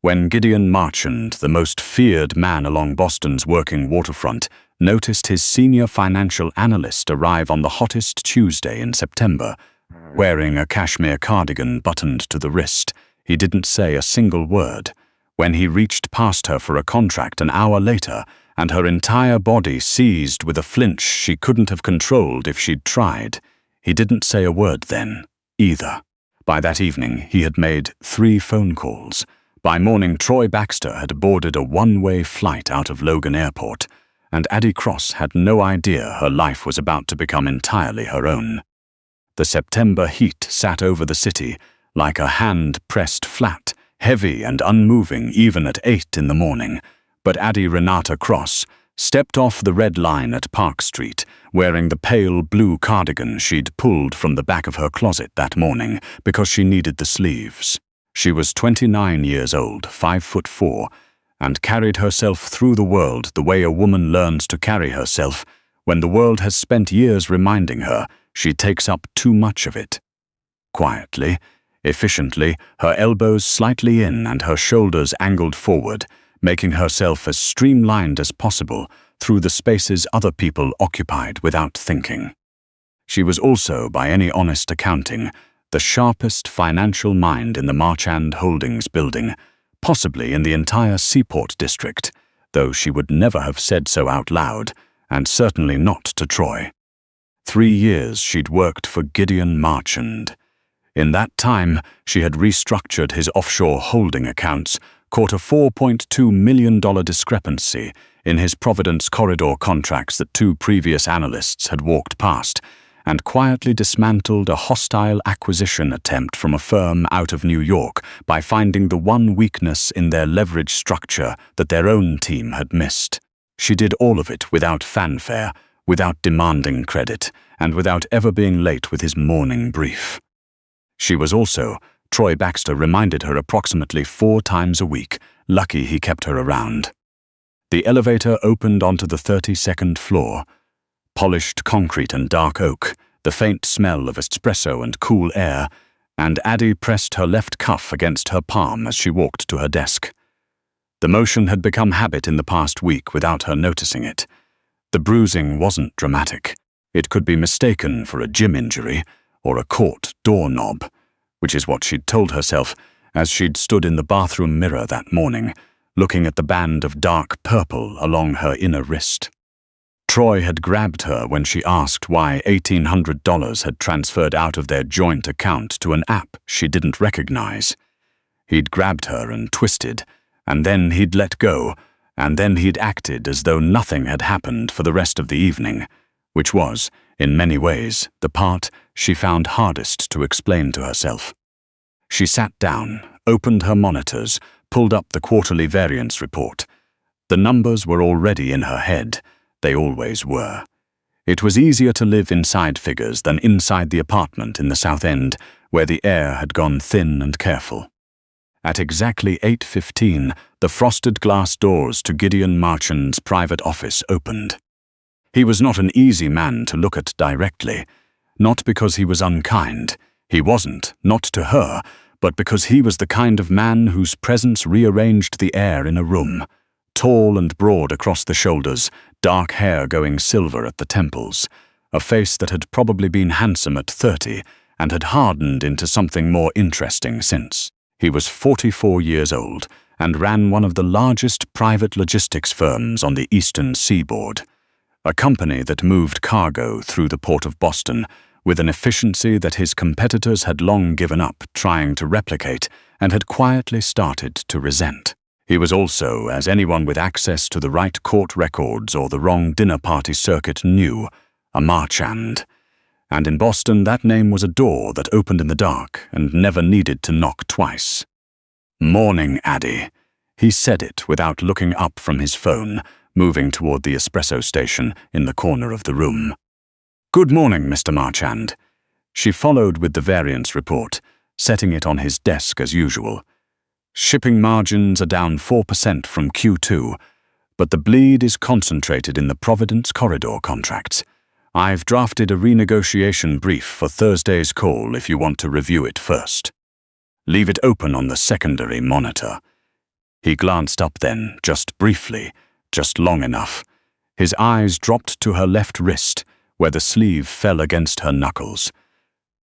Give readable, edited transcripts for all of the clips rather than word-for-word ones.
when Gideon Marchand, the most feared man along Boston's working waterfront, noticed his senior financial analyst arrive on the hottest Tuesday in September, wearing a cashmere cardigan buttoned to the wrist. He didn't say a single word. When he reached past her for a contract an hour later, and her entire body seized with a flinch she couldn't have controlled if she'd tried, he didn't say a word then, either. By that evening, he had made 3 phone calls. By morning, Troy Baxter had boarded a one-way flight out of Logan Airport, and Addie Cross had no idea her life was about to become entirely her own. The September heat sat over the city like a hand pressed flat, heavy and unmoving even at 8 in the morning. But Addie Renata Cross stepped off the red line at Park Street, wearing the pale blue cardigan she'd pulled from the back of her closet that morning because she needed the sleeves. She was 29 years old, 5'4", and carried herself through the world the way a woman learns to carry herself when the world has spent years reminding her she takes up too much of it. Quietly, efficiently, her elbows slightly in and her shoulders angled forward, making herself as streamlined as possible through the spaces other people occupied without thinking. She was also, by any honest accounting, the sharpest financial mind in the Marchand Holdings building, possibly in the entire Seaport district, though she would never have said so out loud, and certainly not to Troy. 3 years she'd worked for Gideon Marchand. In that time, she had restructured his offshore holding accounts, caught a $4.2 million discrepancy in his Providence corridor contracts that 2 previous analysts had walked past, and quietly dismantled a hostile acquisition attempt from a firm out of New York by finding the one weakness in their leverage structure that their own team had missed. She did all of it without fanfare, without demanding credit, and without ever being late with his morning brief. She was also, Troy Baxter reminded her approximately 4 times a week, lucky he kept her around. The elevator opened onto the 32nd floor. Polished concrete and dark oak, the faint smell of espresso and cool air, and Addie pressed her left cuff against her palm as she walked to her desk. The motion had become habit in the past week without her noticing it. The bruising wasn't dramatic. It could be mistaken for a gym injury or a caught doorknob, which is what she'd told herself as she'd stood in the bathroom mirror that morning, looking at the band of dark purple along her inner wrist. Troy had grabbed her when she asked why $1,800 had transferred out of their joint account to an app she didn't recognize. He'd grabbed her and twisted, and then he'd let go, and then he'd acted as though nothing had happened for the rest of the evening, which was, in many ways, the part she found hardest to explain to herself. She sat down, opened her monitors, pulled up the quarterly variance report. The numbers were already in her head. They always were. It was easier to live inside figures than inside the apartment in the South End, where the air had gone thin and careful. At exactly 8:15, the frosted glass doors to Gideon Marchand's private office opened. He was not an easy man to look at directly, not because he was unkind. He wasn't, not to her, but because he was the kind of man whose presence rearranged the air in a room. Tall and broad across the shoulders, dark hair going silver at the temples, a face that had probably been handsome at 30 and had hardened into something more interesting since. He was 44 years old and ran one of the largest private logistics firms on the eastern seaboard, a company that moved cargo through the port of Boston with an efficiency that his competitors had long given up trying to replicate and had quietly started to resent. He was also, as anyone with access to the right court records or the wrong dinner party circuit knew, a Marchand. And in Boston, that name was a door that opened in the dark and never needed to knock twice. "Morning, Addie." He said it without looking up from his phone, moving toward the espresso station in the corner of the room. "Good morning, Mr. Marchand." She followed with the variance report, setting it on his desk as usual. "Shipping margins are down 4% from Q2, but the bleed is concentrated in the Providence corridor contracts. I've drafted a renegotiation brief for Thursday's call if you want to review it first. Leave it open on the secondary monitor." He glanced up then, just briefly, just long enough. His eyes dropped to her left wrist, where the sleeve fell against her knuckles.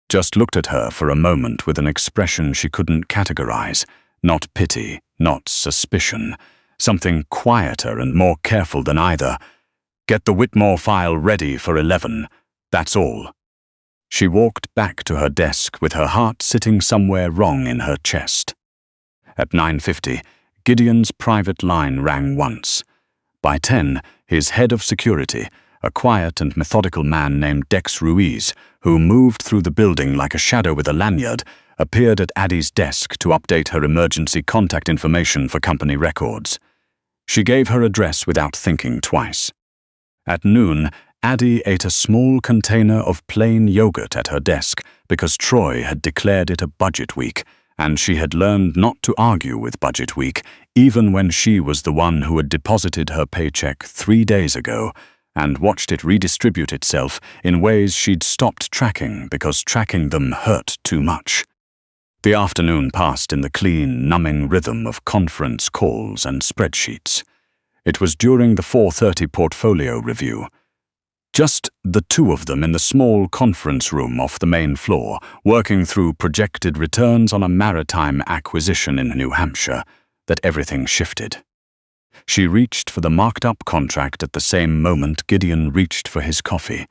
Just looked at her for a moment with an expression she couldn't categorize. Not pity, not suspicion. Something quieter and more careful than either. "Get the Whitmore file ready for 11. That's all." She walked back to her desk with her heart sitting somewhere wrong in her chest. At 9:50, Gideon's private line rang once. By 10, his head of security, a quiet and methodical man named Dex Ruiz, who moved through the building like a shadow with a lanyard, appeared at Addie's desk to update her emergency contact information for company records. She gave her address without thinking twice. At noon, Addie ate a small container of plain yogurt at her desk because Troy had declared it a budget week, and she had learned not to argue with budget week, even when she was the one who had deposited her paycheck 3 days ago and watched it redistribute itself in ways she'd stopped tracking because tracking them hurt too much. The afternoon passed in the clean, numbing rhythm of conference calls and spreadsheets. It was during the 4:30 portfolio review. Just the two of them in the small conference room off the main floor, working through projected returns on a maritime acquisition in New Hampshire, that everything shifted. She reached for the marked-up contract at the same moment Gideon reached for his coffee.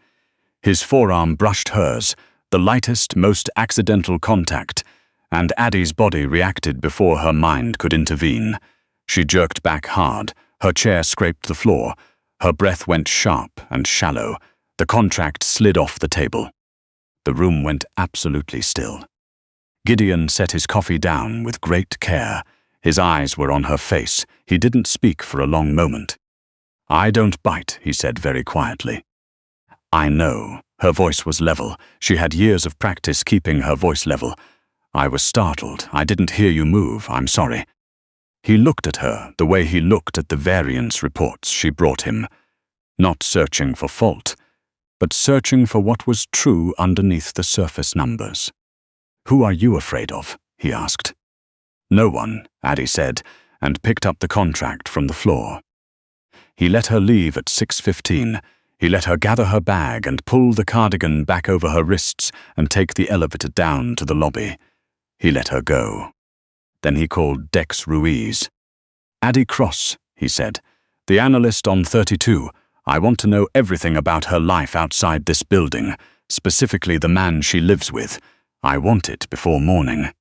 His forearm brushed hers, the lightest, most accidental contact, and Addie's body reacted before her mind could intervene. She jerked back hard, her chair scraped the floor, her breath went sharp and shallow. The contract slid off the table. The room went absolutely still. Gideon set his coffee down with great care. His eyes were on her face. He didn't speak for a long moment. "I don't bite," he said very quietly. "I know." Her voice was level. She had years of practice keeping her voice level. "I was startled. I didn't hear you move. I'm sorry." He looked at her the way he looked at the variance reports she brought him, not searching for fault, but searching for what was true underneath the surface numbers. "Who are you afraid of?" he asked. "No one," Addie said, and picked up the contract from the floor. He let her leave at 6:15. He let her gather her bag and pull the cardigan back over her wrists and take the elevator down to the lobby. He let her go. Then he called Dex Ruiz. "Addie Cross," he said, "the analyst on 32. I want to know everything about her life outside this building, specifically the man she lives with. I want it before morning."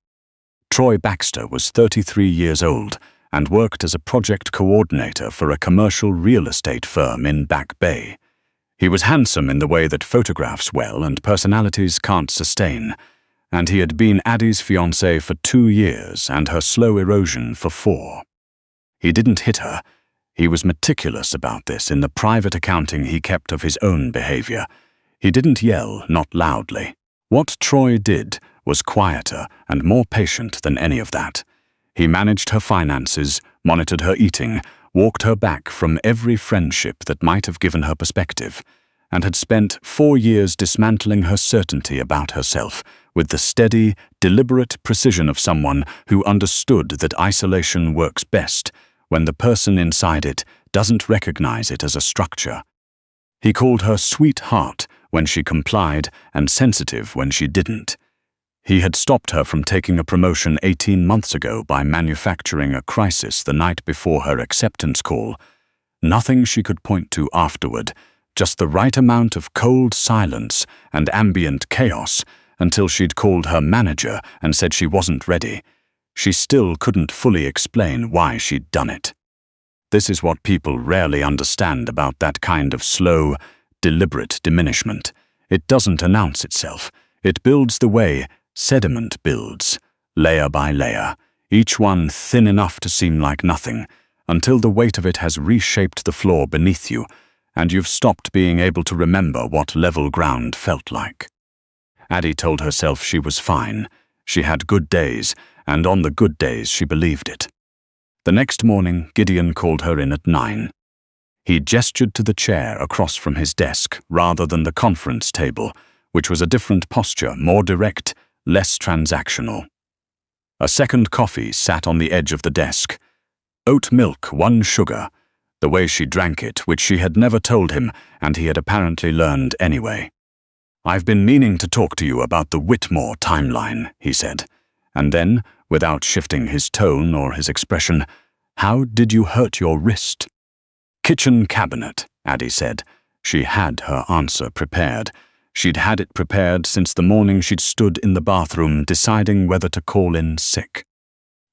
Troy Baxter was 33 years old and worked as a project coordinator for a commercial real estate firm in Back Bay. He was handsome in the way that photographs well and personalities can't sustain, and he had been Addie's fiancé for 2 years and her slow erosion for 4. He didn't hit her. He was meticulous about this in the private accounting he kept of his own behavior. He didn't yell, not loudly. What Troy did was quieter and more patient than any of that. He managed her finances, monitored her eating, walked her back from every friendship that might have given her perspective, and had spent 4 years dismantling her certainty about herself with the steady, deliberate precision of someone who understood that isolation works best when the person inside it doesn't recognize it as a structure. He called her sweetheart when she complied and sensitive when she didn't. He had stopped her from taking a promotion 18 months ago by manufacturing a crisis the night before her acceptance call. Nothing she could point to afterward, just the right amount of cold silence and ambient chaos until she'd called her manager and said she wasn't ready. She still couldn't fully explain why she'd done it. This is what people rarely understand about that kind of slow, deliberate diminishment. It doesn't announce itself. It builds the way sediment builds, layer by layer, each one thin enough to seem like nothing, until the weight of it has reshaped the floor beneath you, and you've stopped being able to remember what level ground felt like. Addie told herself she was fine. She had good days, and on the good days she believed it. The next morning, Gideon called her in at 9. He gestured to the chair across from his desk rather than the conference table, which was a different posture, more direct, less transactional. A second coffee sat on the edge of the desk. Oat milk, 1 sugar. The way she drank it, which she had never told him, and he had apparently learned anyway. "I've been meaning to talk to you about the Whitmore timeline," he said. And then, without shifting his tone or his expression, "How did you hurt your wrist?" "Kitchen cabinet," Addie said. She had her answer prepared. She'd had it prepared since the morning she'd stood in the bathroom deciding whether to call in sick.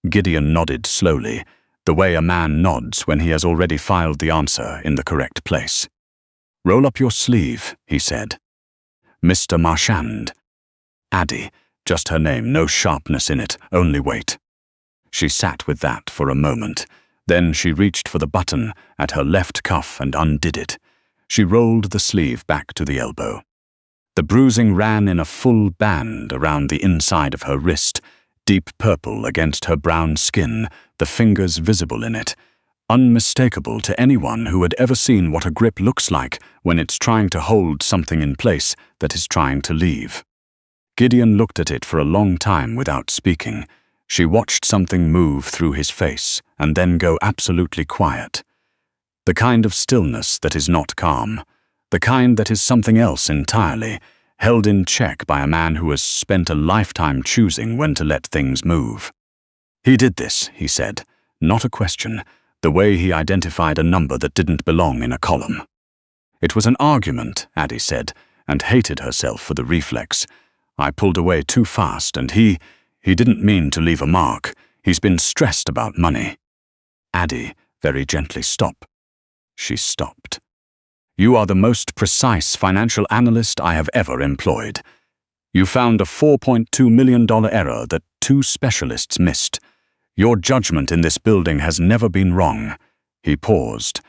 Gideon nodded slowly, the way a man nods when he has already filed the answer in the correct place. "Roll up your sleeve," he said. "Mr. Marchand." Addie, just her name, no sharpness in it, only weight. She sat with that for a moment. Then she reached for the button at her left cuff and undid it. She rolled the sleeve back to the elbow. The bruising ran in a full band around the inside of her wrist, deep purple against her brown skin, the fingers visible in it, unmistakable to anyone who had ever seen what a grip looks like when it's trying to hold something in place that is trying to leave. Gideon looked at it for a long time without speaking. She watched something move through his face and then go absolutely quiet. The kind of stillness that is not calm, the kind that is something else entirely, held in check by a man who has spent a lifetime choosing when to let things move. "He did this," he said, not a question, the way he identified a number that didn't belong in a column. "It was an argument," Addie said, and hated herself for the reflex. "I pulled away too fast, and he didn't mean to leave a mark. He's been stressed about money." Addie, very gently, "Stop." She stopped. "You are the most precise financial analyst I have ever employed. You found a $4.2 million error that 2 specialists missed. Your judgment in this building has never been wrong." He paused.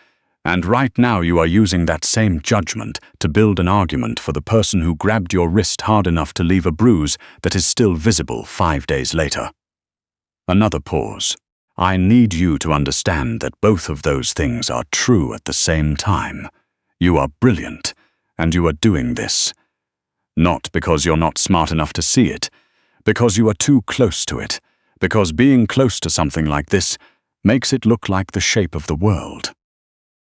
"And right now you are using that same judgment to build an argument for the person who grabbed your wrist hard enough to leave a bruise that is still visible 5 days later." Another pause. "I need you to understand that both of those things are true at the same time. You are brilliant, and you are doing this. Not because you're not smart enough to see it, because you are too close to it, because being close to something like this makes it look like the shape of the world."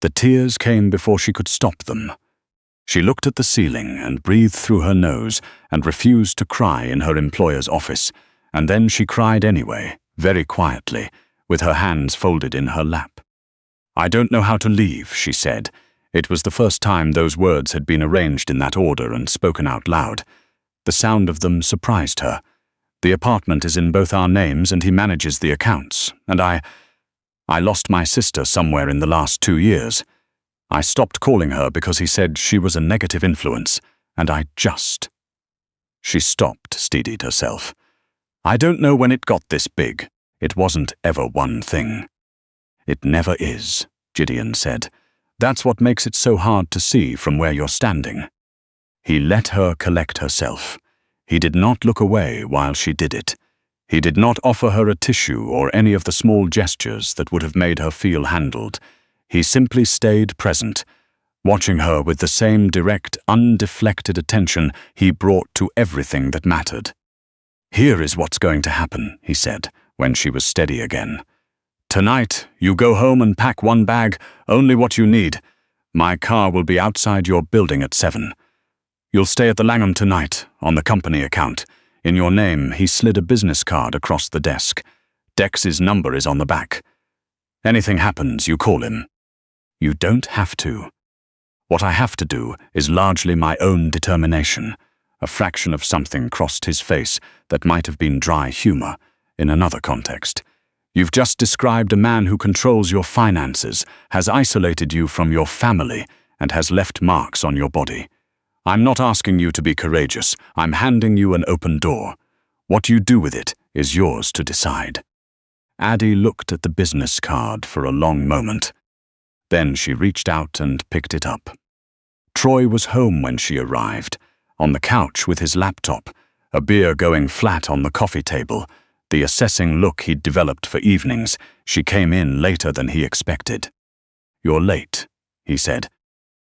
The tears came before she could stop them. She looked at the ceiling and breathed through her nose and refused to cry in her employer's office, and then she cried anyway, very quietly, with her hands folded in her lap. "I don't know how to leave," she said. It was the first time those words had been arranged in that order and spoken out loud. The sound of them surprised her. "The apartment is in both our names and he manages the accounts, and I lost my sister somewhere in the last 2 years. I stopped calling her because he said she was a negative influence, and I just—" She stopped, steadied herself. "I don't know when it got this big. It wasn't ever one thing." "It never is," Gideon said. "That's what makes it so hard to see from where you're standing." He let her collect herself. He did not look away while she did it. He did not offer her a tissue or any of the small gestures that would have made her feel handled. He simply stayed present, watching her with the same direct, undeflected attention he brought to everything that mattered. "Here is what's going to happen," he said, when she was steady again. "Tonight, you go home and pack 1 bag, only what you need. My car will be outside your building at 7. You'll stay at the Langham tonight, on the company account. In your name," he slid a business card across the desk. "Dex's number is on the back. Anything happens, you call him." "You don't have to." "What I have to do is largely my own determination." A fraction of something crossed his face that might have been dry humor in another context. "You've just described a man who controls your finances, has isolated you from your family, and has left marks on your body. I'm not asking you to be courageous. I'm handing you an open door. What you do with it is yours to decide." Addie looked at the business card for a long moment. Then she reached out and picked it up. Troy was home when she arrived, on the couch with his laptop, a beer going flat on the coffee table, the assessing look he'd developed for evenings. She came in later than he expected. "You're late," he said.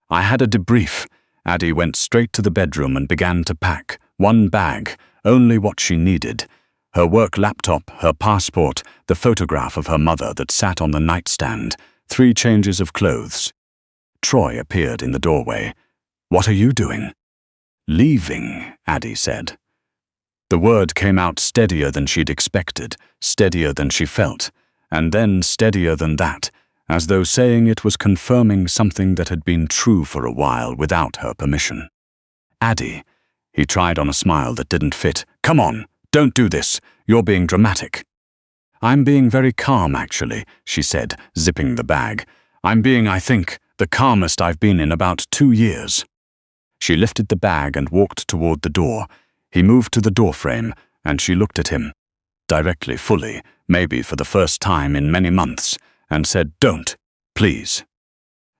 "I had a debrief." Addie went straight to the bedroom and began to pack 1 bag, only what she needed. Her work laptop, her passport, the photograph of her mother that sat on the nightstand, 3 changes of clothes. Troy appeared in the doorway. "What are you doing?" "Leaving," Addie said. The word came out steadier than she'd expected, steadier than she felt, and then steadier than that, as though saying it was confirming something that had been true for a while without her permission. "Addie," he tried on a smile that didn't fit. "Come on, don't do this. You're being dramatic." "I'm being very calm, actually," she said, zipping the bag. "I'm being, I think, the calmest I've been in about 2 years." She lifted the bag and walked toward the door. He moved to the doorframe, and she looked at him, directly, fully, maybe for the first time in many months, and said, "Don't, please."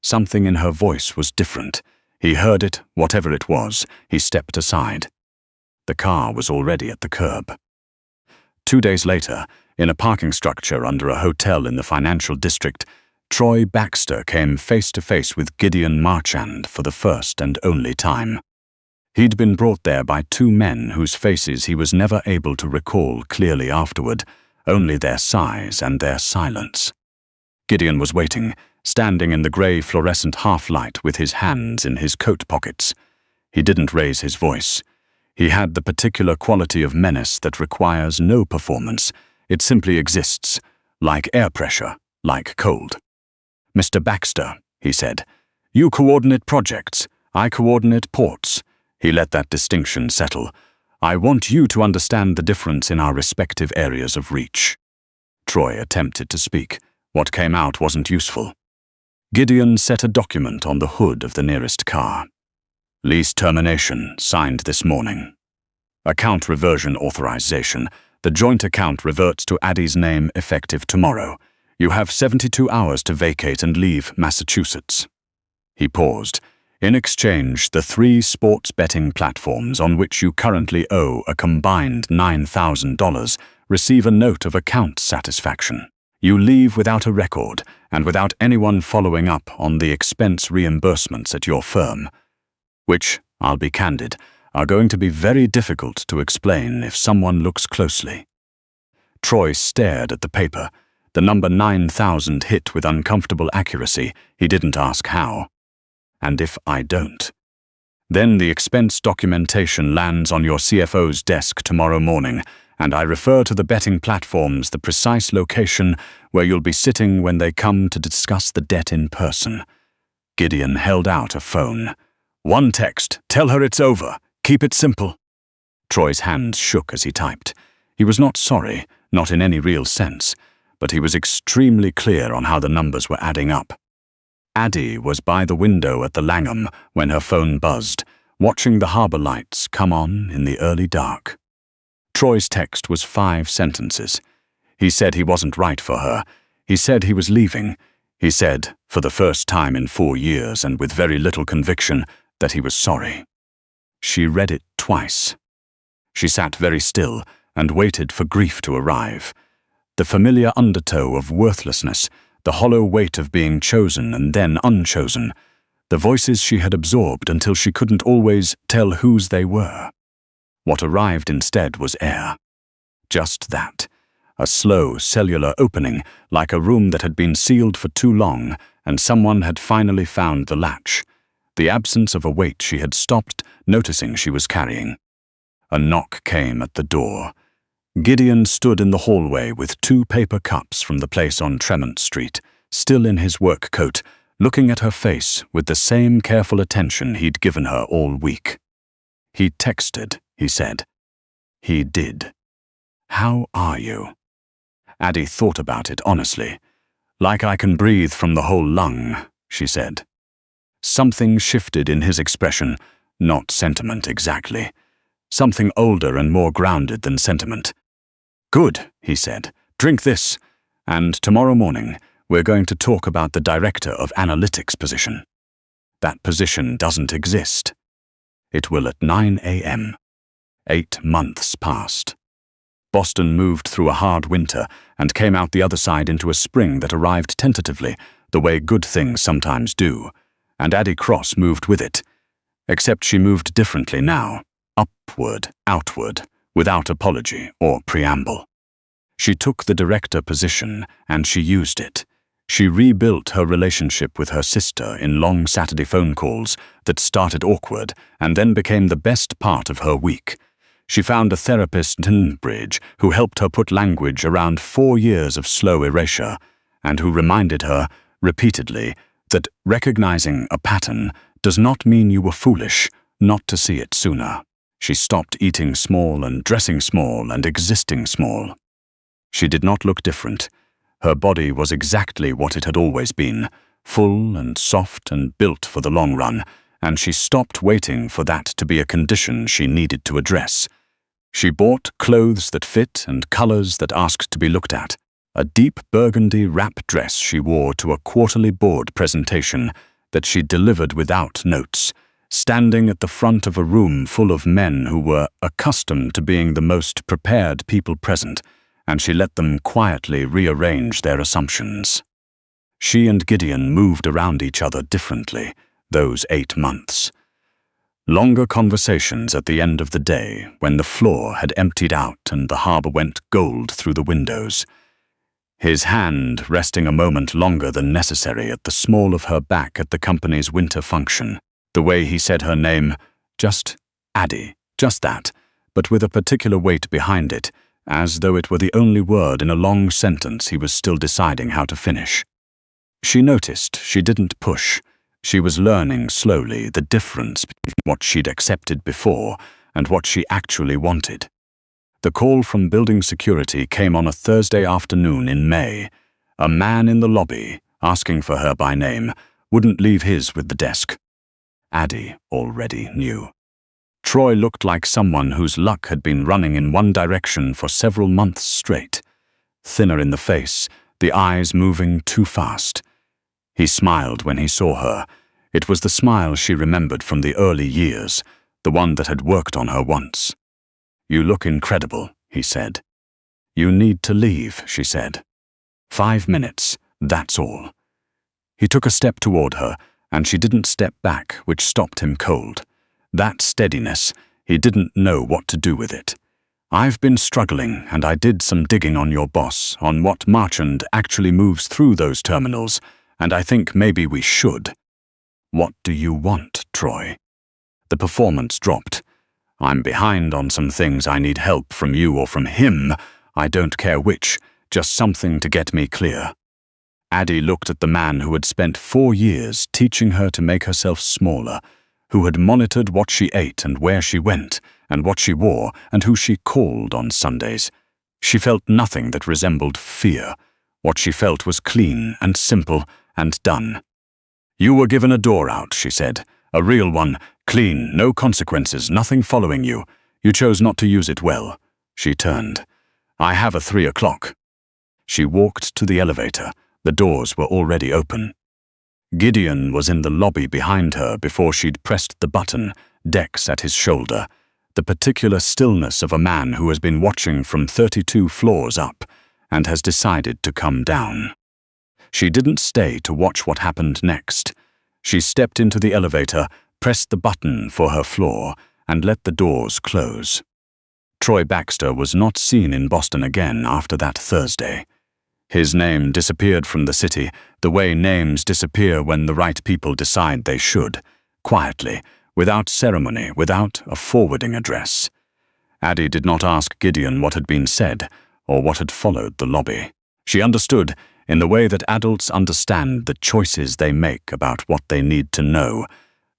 Something in her voice was different. He heard it, whatever it was. He stepped aside. The car was already at the curb. 2 days later, in a parking structure under a hotel in the financial district, Troy Baxter came face to face with Gideon Marchand for the first and only time. He'd been brought there by 2 men whose faces he was never able to recall clearly afterward, only their size and their silence. Gideon was waiting, standing in the grey fluorescent half-light with his hands in his coat pockets. He didn't raise his voice. He had the particular quality of menace that requires no performance. It simply exists, like air pressure, like cold. "Mr. Baxter," he said, "you coordinate projects, I coordinate ports." He let that distinction settle. "I want you to understand the difference in our respective areas of reach." Troy attempted to speak. What came out wasn't useful. Gideon set a document on the hood of the nearest car. "Lease termination, signed this morning. Account reversion authorization. The joint account reverts to Addie's name effective tomorrow. You have 72 hours to vacate and leave Massachusetts." He paused. "In exchange, the 3 sports betting platforms on which you currently owe a combined $9,000 receive a note of account satisfaction. You leave without a record and without anyone following up on the expense reimbursements at your firm, which, I'll be candid, are going to be very difficult to explain if someone looks closely." Troy stared at the paper. The number 9,000 hit with uncomfortable accuracy. He didn't ask how. "And if I don't?" "Then the expense documentation lands on your CFO's desk tomorrow morning, and I refer to the betting platforms the precise location where you'll be sitting when they come to discuss the debt in person." Gideon held out a phone. "One text, tell her it's over. Keep it simple." Troy's hands shook as he typed. He was not sorry, not in any real sense, but he was extremely clear on how the numbers were adding up. Addie was by the window at the Langham when her phone buzzed, watching the harbor lights come on in the early dark. Troy's text was 5 sentences. He said he wasn't right for her. He said he was leaving. He said, for the first time in 4 years and with very little conviction, that he was sorry. She read it twice. She sat very still and waited for grief to arrive. The familiar undertow of worthlessness, the hollow weight of being chosen and then unchosen, the voices she had absorbed until she couldn't always tell whose they were. What arrived instead was air. Just that. A slow, cellular opening, like a room that had been sealed for too long, and someone had finally found the latch. The absence of a weight she had stopped noticing she was carrying. A knock came at the door. Gideon stood in the hallway with 2 paper cups from the place on Tremont Street, still in his work coat, looking at her face with the same careful attention he'd given her all week. "He texted," he said. "He did. How are you?" Addie thought about it honestly. "Like I can breathe from the whole lung," she said. Something shifted in his expression, not sentiment exactly. Something older and more grounded than sentiment. "Good," he said. "Drink this. And tomorrow morning, we're going to talk about the director of analytics position. That position doesn't exist. It will at 9 a.m. 8 months passed. Boston moved through a hard winter and came out the other side into a spring that arrived tentatively, the way good things sometimes do, and Addie Cross moved with it. Except she moved differently now, upward, outward, without apology or preamble. She took the director position and she used it. She rebuilt her relationship with her sister in long Saturday phone calls that started awkward and then became the best part of her week. She found a therapist in Bridge who helped her put language around 4 years of slow erasure and who reminded her, repeatedly, that recognizing a pattern does not mean you were foolish not to see it sooner. She stopped eating small and dressing small and existing small. She did not look different. Her body was exactly what it had always been, full and soft and built for the long run, and she stopped waiting for that to be a condition she needed to address. She bought clothes that fit and colors that asked to be looked at. A deep burgundy wrap dress she wore to a quarterly board presentation that she delivered without notes, standing at the front of a room full of men who were accustomed to being the most prepared people present, and she let them quietly rearrange their assumptions. She and Gideon moved around each other differently those 8 months. Longer conversations at the end of the day when the floor had emptied out and the harbor went gold through the windows. His hand resting a moment longer than necessary at the small of her back at the company's winter function. The way he said her name, just Addie, just that, but with a particular weight behind it, as though it were the only word in a long sentence he was still deciding how to finish. She noticed she didn't push. She was learning slowly the difference between what she'd accepted before and what she actually wanted. The call from building security came on a Thursday afternoon in May. A man in the lobby, asking for her by name, wouldn't leave his with the desk. Addie already knew. Troy looked like someone whose luck had been running in one direction for several months straight. Thinner in the face, the eyes moving too fast. He smiled when he saw her. It was the smile she remembered from the early years, the one that had worked on her once. "You look incredible," he said. "You need to leave," she said. 5 minutes, that's all. He took a step toward her, and she didn't step back, which stopped him cold. That steadiness, he didn't know what to do with it. "I've been struggling, and I did some digging on your boss, on what Marchand actually moves through those terminals, and I think maybe we should." "What do you want, Troy?" The performance dropped. "I'm behind on some things. I need help from you or from him. I don't care which, just something to get me clear." Addie looked at the man who had spent 4 years teaching her to make herself smaller, who had monitored what she ate and where she went, and what she wore, and who she called on Sundays. She felt nothing that resembled fear. What she felt was clean and simple and done. "You were given a door out," she said. "A real one, clean, no consequences, nothing following you. You chose not to use it well." She turned. "I have a 3 o'clock." She walked to the elevator. The doors were already open. Gideon was in the lobby behind her before she'd pressed the button, Dex at his shoulder, the particular stillness of a man who has been watching from 32 floors up and has decided to come down. She didn't stay to watch what happened next. She stepped into the elevator, pressed the button for her floor, and let the doors close. Troy Baxter was not seen in Boston again after that Thursday. His name disappeared from the city, the way names disappear when the right people decide they should, quietly, without ceremony, without a forwarding address. Addie did not ask Gideon what had been said, or what had followed the lobby. She understood, in the way that adults understand the choices they make about what they need to know,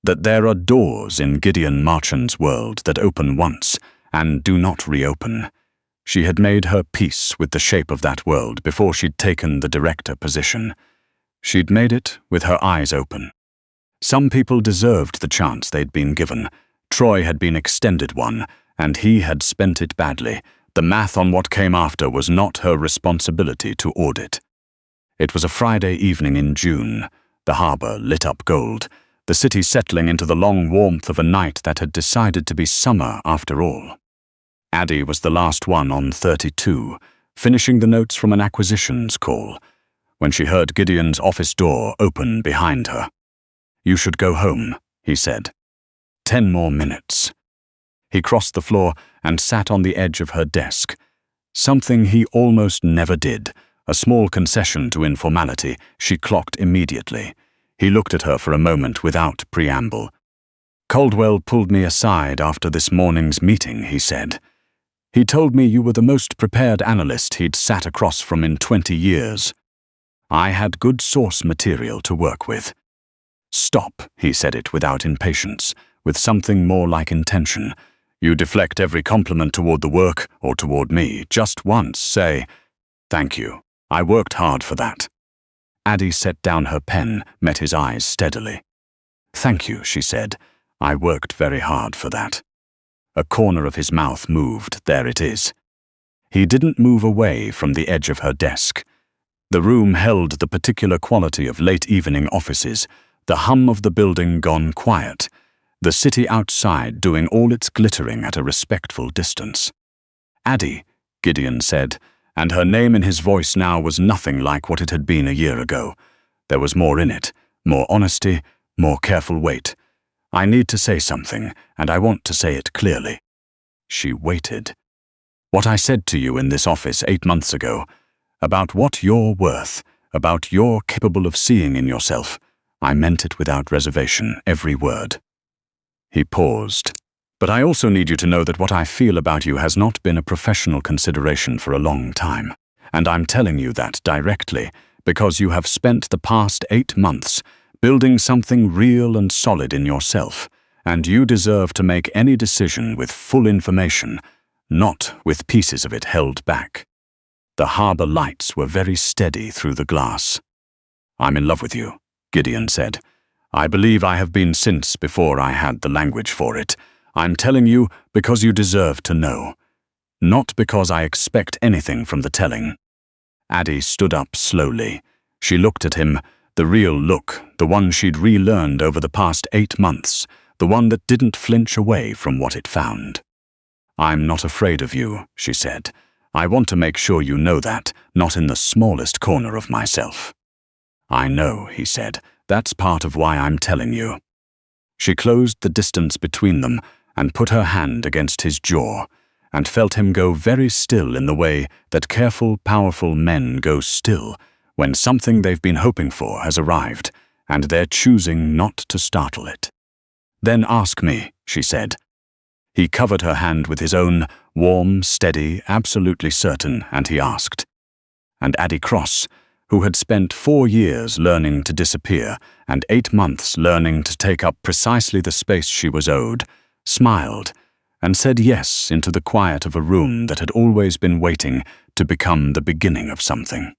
that there are doors in Gideon Marchand's world that open once and do not reopen. She had made her peace with the shape of that world before she'd taken the director position. She'd made it with her eyes open. Some people deserved the chance they'd been given. Troy had been extended one, and he had spent it badly. The math on what came after was not her responsibility to audit. It was a Friday evening in June. The harbor lit up gold, the city settling into the long warmth of a night that had decided to be summer after all. Addie was the last one on 32, finishing the notes from an acquisitions call, when she heard Gideon's office door open behind her. "You should go home," he said. 10 more minutes. He crossed the floor and sat on the edge of her desk. Something he almost never did, a small concession to informality, she clocked immediately. He looked at her for a moment without preamble. "Caldwell pulled me aside after this morning's meeting," he said. "He told me you were the most prepared analyst he'd sat across from in 20 years. I had good source material to work with." "Stop," he said it without impatience, with something more like intention. "You deflect every compliment toward the work or toward me. Just once say, 'Thank you. I worked hard for that.'" Addie set down her pen, met his eyes steadily. "Thank you," she said. "I worked very hard for that." A corner of his mouth moved. There it is. He didn't move away from the edge of her desk. The room held the particular quality of late evening offices, the hum of the building gone quiet, the city outside doing all its glittering at a respectful distance. "Addie," Gideon said, and her name in his voice now was nothing like what it had been a year ago. There was more in it, more honesty, more careful weight. "I need to say something, and I want to say it clearly." She waited. "What I said to you in this office 8 months ago, about what you're worth, about you're capable of seeing in yourself, I meant it without reservation, every word." He paused. "But I also need you to know that what I feel about you has not been a professional consideration for a long time. And I'm telling you that directly, because you have spent the past 8 months building something real and solid in yourself, and you deserve to make any decision with full information, not with pieces of it held back." The harbor lights were very steady through the glass. "I'm in love with you," Gideon said. "I believe I have been since before I had the language for it. I'm telling you because you deserve to know. Not because I expect anything from the telling." Addie stood up slowly. She looked at him, the real look, the one she'd relearned over the past 8 months, the one that didn't flinch away from what it found. "I'm not afraid of you," she said. "I want to make sure you know that, not in the smallest corner of myself." "I know," he said. "That's part of why I'm telling you." She closed the distance between them and put her hand against his jaw, and felt him go very still in the way that careful, powerful men go still when something they've been hoping for has arrived, and they're choosing not to startle it. "Then ask me," she said. He covered her hand with his own, warm, steady, absolutely certain, and he asked. And Addie Cross, who had spent 4 years learning to disappear and 8 months learning to take up precisely the space she was owed, smiled and said yes into the quiet of a room that had always been waiting to become the beginning of something.